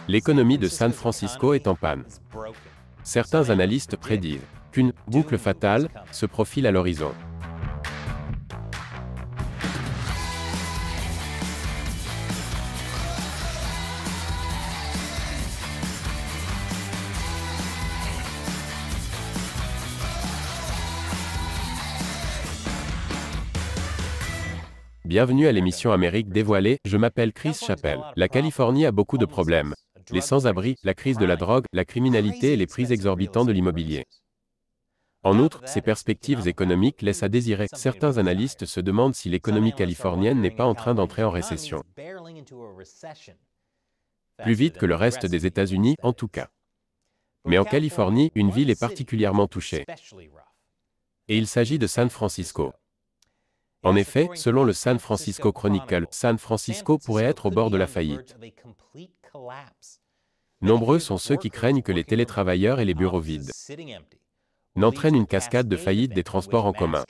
L'économie de San Francisco est en panne. Certains analystes prédisent qu'une « boucle fatale » se profile à l'horizon. Bienvenue à l'émission Amérique dévoilée, je m'appelle Chris Chappell. La Californie a beaucoup de problèmes. Les sans-abri, la crise de la drogue, la criminalité et les prix exorbitants de l'immobilier. En outre, ces perspectives économiques laissent à désirer. Certains analystes se demandent si l'économie californienne n'est pas en train d'entrer en récession. Plus vite que le reste des États-Unis, en tout cas. Mais en Californie, une ville est particulièrement touchée. Et il s'agit de San Francisco. En effet, selon le San Francisco Chronicle, San Francisco pourrait être au bord de la faillite. Nombreux sont ceux qui craignent que les télétravailleurs et les bureaux vides n'entraînent une cascade de faillites des transports en commun,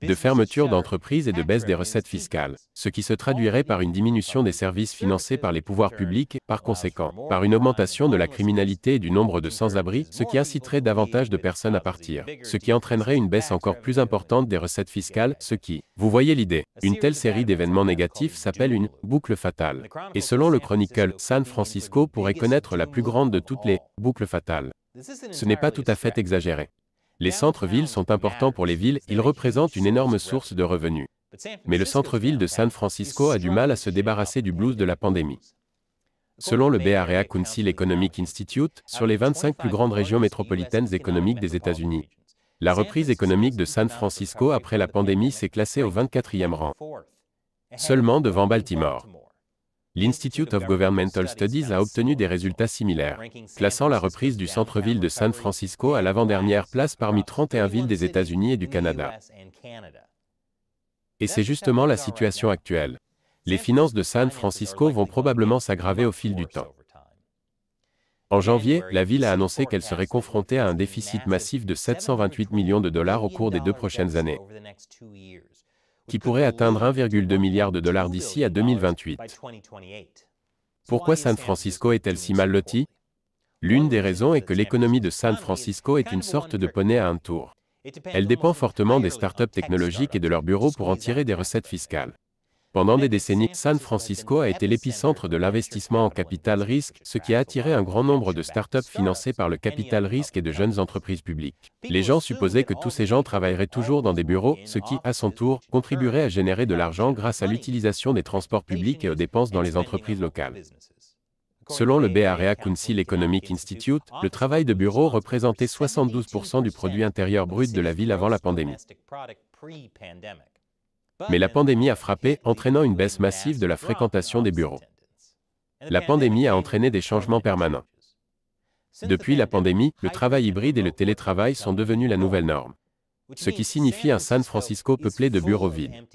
de fermeture d'entreprises et de baisse des recettes fiscales, ce qui se traduirait par une diminution des services financés par les pouvoirs publics et, par conséquent, par une augmentation de la criminalité et du nombre de sans-abri, ce qui inciterait davantage de personnes à partir, ce qui entraînerait une baisse encore plus importante des recettes fiscales, ce qui, vous voyez l'idée, une telle série d'événements négatifs s'appelle une « boucle fatale ». Et selon le Chronicle, San Francisco pourrait connaître la plus grande de toutes les « boucles fatales ». Ce n'est pas tout à fait exagéré. Les centres-villes sont importants pour les villes, ils représentent une énorme source de revenus. Mais le centre-ville de San Francisco a du mal à se débarrasser du blues de la pandémie. Selon le Bay Area Council Economic Institute, sur les 25 plus grandes régions métropolitaines économiques des États-Unis, la reprise économique de San Francisco après la pandémie s'est classée au 24e rang, seulement devant Baltimore. L'Institute of Governmental Studies a obtenu des résultats similaires, classant la reprise du centre-ville de San Francisco à l'avant-dernière place parmi 31 villes des États-Unis et du Canada. Et c'est justement la situation actuelle. Les finances de San Francisco vont probablement s'aggraver au fil du temps. En janvier, la ville a annoncé qu'elle serait confrontée à un déficit massif de 728 millions de dollars au cours des 2 prochaines années, qui pourrait atteindre 1,2 milliard de dollars d'ici à 2028. Pourquoi San Francisco est-elle si mal lotie? L'une des raisons est que l'économie de San Francisco est une sorte de poney à un tour. Elle dépend fortement des startups technologiques et de leurs bureaux pour en tirer des recettes fiscales. Pendant des décennies, San Francisco a été l'épicentre de l'investissement en capital risque, ce qui a attiré un grand nombre de startups financées par le capital risque et de jeunes entreprises publiques. Les gens supposaient que tous ces gens travailleraient toujours dans des bureaux, ce qui, à son tour, contribuerait à générer de l'argent grâce à l'utilisation des transports publics et aux dépenses dans les entreprises locales. Selon le Bay Area Council Economic Institute, le travail de bureau représentait 72% du produit intérieur brut de la ville avant la pandémie. Mais la pandémie a frappé, entraînant une baisse massive de la fréquentation des bureaux. La pandémie a entraîné des changements permanents. Depuis la pandémie, le travail hybride et le télétravail sont devenus la nouvelle norme, ce qui signifie un San Francisco peuplé de bureaux vides.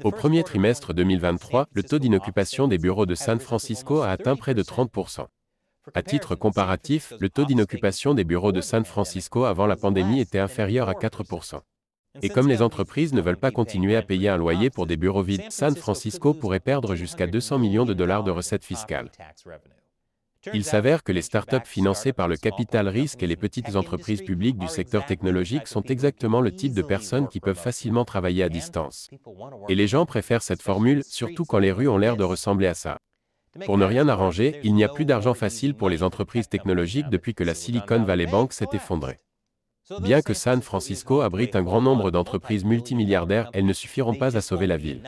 Au premier trimestre 2023, le taux d'inoccupation des bureaux de San Francisco a atteint près de 30%. À titre comparatif, le taux d'inoccupation des bureaux de San Francisco avant la pandémie était inférieur à 4%. Et comme les entreprises ne veulent pas continuer à payer un loyer pour des bureaux vides, San Francisco pourrait perdre jusqu'à 200 millions de dollars de recettes fiscales. Il s'avère que les startups financées par le capital risque et les petites entreprises publiques du secteur technologique sont exactement le type de personnes qui peuvent facilement travailler à distance. Et les gens préfèrent cette formule, surtout quand les rues ont l'air de ressembler à ça. Pour ne rien arranger, il n'y a plus d'argent facile pour les entreprises technologiques depuis que la Silicon Valley Bank s'est effondrée. Bien que San Francisco abrite un grand nombre d'entreprises multimilliardaires, elles ne suffiront pas à sauver la ville.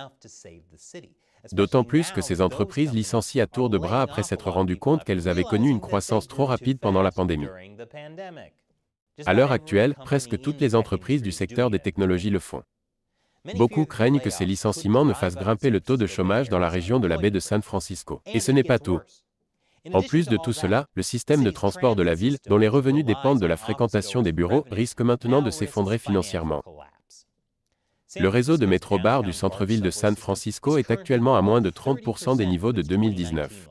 D'autant plus que ces entreprises licencient à tour de bras après s'être rendues compte qu'elles avaient connu une croissance trop rapide pendant la pandémie. À l'heure actuelle, presque toutes les entreprises du secteur des technologies le font. Beaucoup craignent que ces licenciements ne fassent grimper le taux de chômage dans la région de la baie de San Francisco. Et ce n'est pas tout. En plus de tout cela, le système de transport de la ville, dont les revenus dépendent de la fréquentation des bureaux, risque maintenant de s'effondrer financièrement. Le réseau de métro-bars du centre-ville de San Francisco est actuellement à moins de 30% des niveaux de 2019.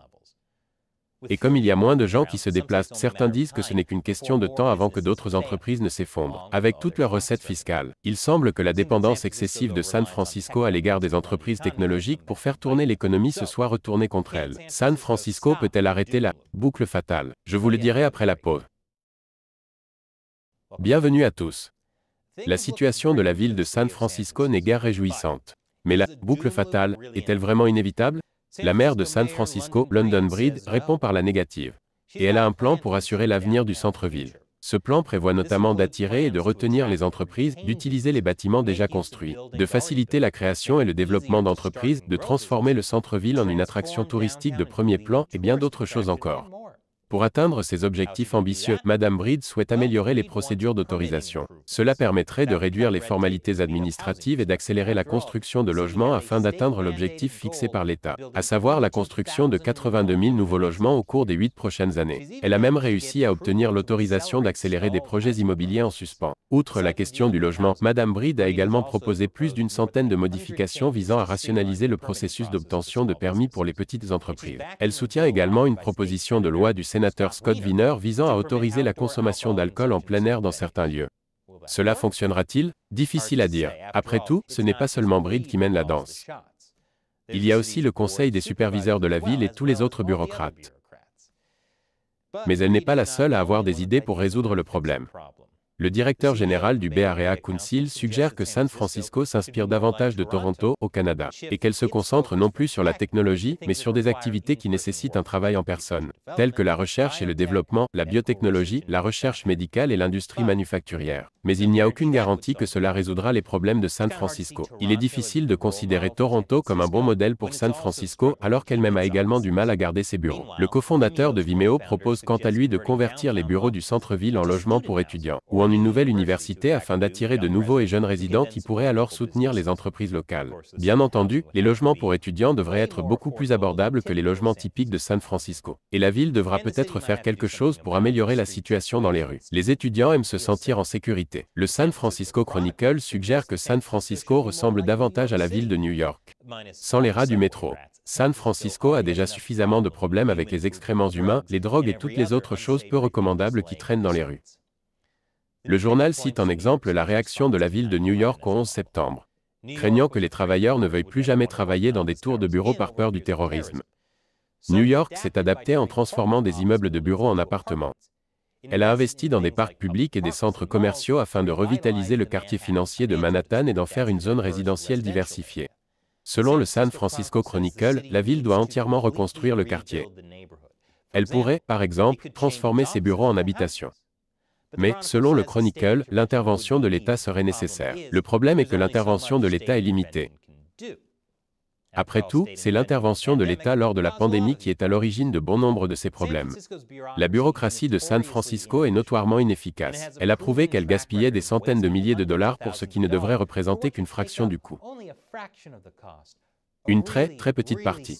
Et comme il y a moins de gens qui se déplacent, certains disent que ce n'est qu'une question de temps avant que d'autres entreprises ne s'effondrent. Avec toutes leurs recettes fiscales, il semble que la dépendance excessive de San Francisco à l'égard des entreprises technologiques pour faire tourner l'économie se soit retournée contre elle. San Francisco peut-elle arrêter la boucle fatale? Je vous le dirai après la pause. Bienvenue à tous. La situation de la ville de San Francisco n'est guère réjouissante. Mais la boucle fatale est-elle vraiment inévitable? La maire de San Francisco, London Breed, répond par la négative. Et elle a un plan pour assurer l'avenir du centre-ville. Ce plan prévoit notamment d'attirer et de retenir les entreprises, d'utiliser les bâtiments déjà construits, de faciliter la création et le développement d'entreprises, de transformer le centre-ville en une attraction touristique de premier plan et bien d'autres choses encore. Pour atteindre ces objectifs ambitieux, Madame Breed souhaite améliorer les procédures d'autorisation. Cela permettrait de réduire les formalités administratives et d'accélérer la construction de logements afin d'atteindre l'objectif fixé par l'État, à savoir la construction de 82 000 nouveaux logements au cours des 8 prochaines années. Elle a même réussi à obtenir l'autorisation d'accélérer des projets immobiliers en suspens. Outre la question du logement, Madame Breed a également proposé plus d'une centaine de modifications visant à rationaliser le processus d'obtention de permis pour les petites entreprises. Elle soutient également une proposition de loi du sénateur Scott Wiener visant à autoriser la consommation d'alcool en plein air dans certains lieux. Cela fonctionnera-t-il? Difficile à dire. Après tout, ce n'est pas seulement Breed qui mène la danse. Il y a aussi le conseil des superviseurs de la ville et tous les autres bureaucrates. Mais elle n'est pas la seule à avoir des idées pour résoudre le problème. Le directeur général du Bay Area Council suggère que San Francisco s'inspire davantage de Toronto, au Canada, et qu'elle se concentre non plus sur la technologie, mais sur des activités qui nécessitent un travail en personne, telles que la recherche et le développement, la biotechnologie, la recherche médicale et l'industrie manufacturière. Mais il n'y a aucune garantie que cela résoudra les problèmes de San Francisco. Il est difficile de considérer Toronto comme un bon modèle pour San Francisco, alors qu'elle-même a également du mal à garder ses bureaux. Le cofondateur de Vimeo propose quant à lui de convertir les bureaux du centre-ville en logements pour étudiants, ou en une nouvelle université afin d'attirer de nouveaux et jeunes résidents qui pourraient alors soutenir les entreprises locales. Bien entendu, les logements pour étudiants devraient être beaucoup plus abordables que les logements typiques de San Francisco. Et la ville devra peut-être faire quelque chose pour améliorer la situation dans les rues. Les étudiants aiment se sentir en sécurité. Le San Francisco Chronicle suggère que San Francisco ressemble davantage à la ville de New York. Sans les rats du métro, San Francisco a déjà suffisamment de problèmes avec les excréments humains, les drogues et toutes les autres choses peu recommandables qui traînent dans les rues. Le journal cite en exemple la réaction de la ville de New York au 11 septembre, craignant que les travailleurs ne veuillent plus jamais travailler dans des tours de bureaux par peur du terrorisme. New York s'est adaptée en transformant des immeubles de bureaux en appartements. Elle a investi dans des parcs publics et des centres commerciaux afin de revitaliser le quartier financier de Manhattan et d'en faire une zone résidentielle diversifiée. Selon le San Francisco Chronicle, la ville doit entièrement reconstruire le quartier. Elle pourrait, par exemple, transformer ses bureaux en habitations. Mais, selon le Chronicle, l'intervention de l'État serait nécessaire. Le problème est que l'intervention de l'État est limitée. Après tout, c'est l'intervention de l'État lors de la pandémie qui est à l'origine de bon nombre de ces problèmes. La bureaucratie de San Francisco est notoirement inefficace. Elle a prouvé qu'elle gaspillait des centaines de milliers de dollars pour ce qui ne devrait représenter qu'une fraction du coût. Une très petite partie.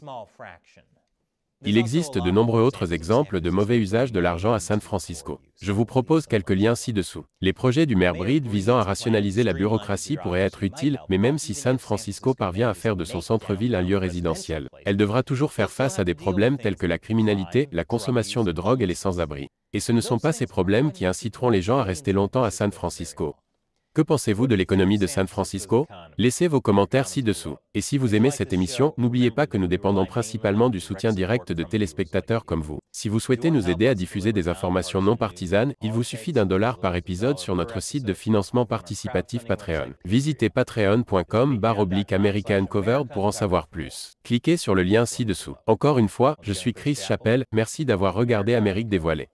Il existe de nombreux autres exemples de mauvais usage de l'argent à San Francisco. Je vous propose quelques liens ci-dessous. Les projets du maire Breed visant à rationaliser la bureaucratie pourraient être utiles, mais même si San Francisco parvient à faire de son centre-ville un lieu résidentiel, elle devra toujours faire face à des problèmes tels que la criminalité, la consommation de drogue et les sans-abri. Et ce ne sont pas ces problèmes qui inciteront les gens à rester longtemps à San Francisco. Que pensez-vous de l'économie de San Francisco? Laissez vos commentaires ci-dessous. Et si vous aimez cette émission, n'oubliez pas que nous dépendons principalement du soutien direct de téléspectateurs comme vous. Si vous souhaitez nous aider à diffuser des informations non partisanes, il vous suffit d'$1 par épisode sur notre site de financement participatif Patreon. Visitez patreon.com/America Uncovered pour en savoir plus. Cliquez sur le lien ci-dessous. Encore une fois, je suis Chris Chappell, merci d'avoir regardé Amérique dévoilée.